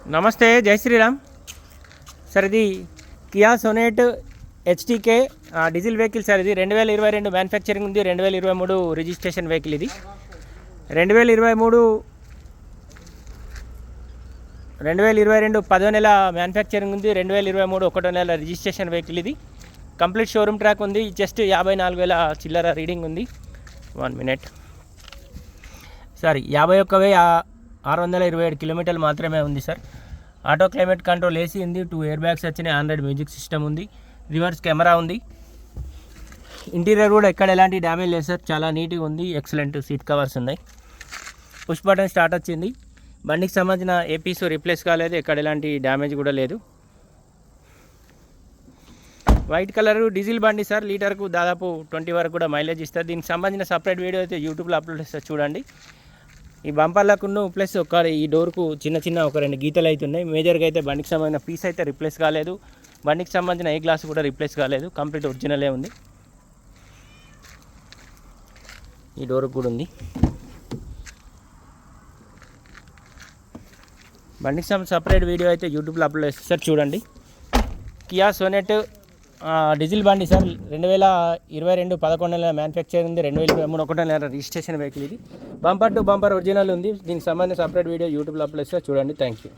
నమస్తే, జై శ్రీరామ్ సార్. ఇది Kia Sonet HTK diesel vehicle sir. ఇది 2022 మ్యానుఫ్యాక్చరింగ్ ఉంది, 2023 రిజిస్ట్రేషన్ వెహికల్. ఇది 2022 10వ నెల మ్యానుఫ్యాక్చరింగ్ ఉంది, 2023 1వ నెల రిజిస్ట్రేషన్ వెహికల్. ఇది కంప్లీట్ షోరూమ్ ట్రాక్ ఉంది. జస్ట్ 54,000 చిల్లర రీడింగ్ ఉంది. 1 మినిట్ సారీ, 51,627 కిలోమీటర్లు మాత్రమే ఉంది sir. Auto climate control AC ఉంది, 2 ఎయిర్ బ్యాగ్స్ వచ్చినాయి, ఆండ్రాయిడ్ మ్యూజిక్ సిస్టమ్ ఉంది, రివర్స్ కెమెరా ఉంది. ఇంటీరియర్ కూడా ఎక్కడ ఎలాంటి డ్యామేజ్ లేదు సార్, చాలా నీట్గా ఉంది. ఎక్సలెంట్ సీట్ కవర్స్ ఉన్నాయి. పుష్ బటన్ స్టార్ట్ వచ్చింది. బండికి సంబంధించిన ఏపీస్ రీప్లేస్ కాలేదు, ఎక్కడ ఎలాంటి డ్యామేజ్ కూడా లేదు. వైట్ కలర్ డీజిల్ బండి సార్. లీటర్కు దాదాపు 20 వరకు కూడా మైలేజ్ ఇస్తారు. దీనికి సంబంధించిన సపరేట్ వీడియో అయితే యూట్యూబ్లో అప్లోడ్ చేస్తారు, చూడండి. ఈ బంపర్లకును ప్లస్ ఈ డోర్కు చిన్న ఒక 2 గీతలు అవుతున్నాయి. మేజర్గా అయితే బండికి సంబంధించిన పీస్ అయితే రిప్లేస్ కాలేదు. బండికి సంబంధించిన ఏ గ్లాస్ కూడా రిప్లేస్ కాలేదు, కంప్లీట్ ఒరిజినలే ఉంది. ఈ డోర్కు కూడా ఉంది. బండికి సంబంధించిన సపరేట్ వీడియో అయితే యూట్యూబ్లో అప్లోడ్ చేస్తారు సార్, చూడండి. కియా సోనెట్ డీజిల్ బండి సార్. 2022 11వ నెల మ్యానుఫ్యాక్చర్ ఉంది, 2023 1వ నెల రిజిస్ట్రేషన్ వెహికల్. ఇది బంపర్ టు బంపర్ ఒరిజినల్ ఉంది. దీనికి సంబంధించిన సపరేట్ వీడియో యూట్యూబ్లో అప్లోడ్ చేస్తారు, చూడండి. Thank you.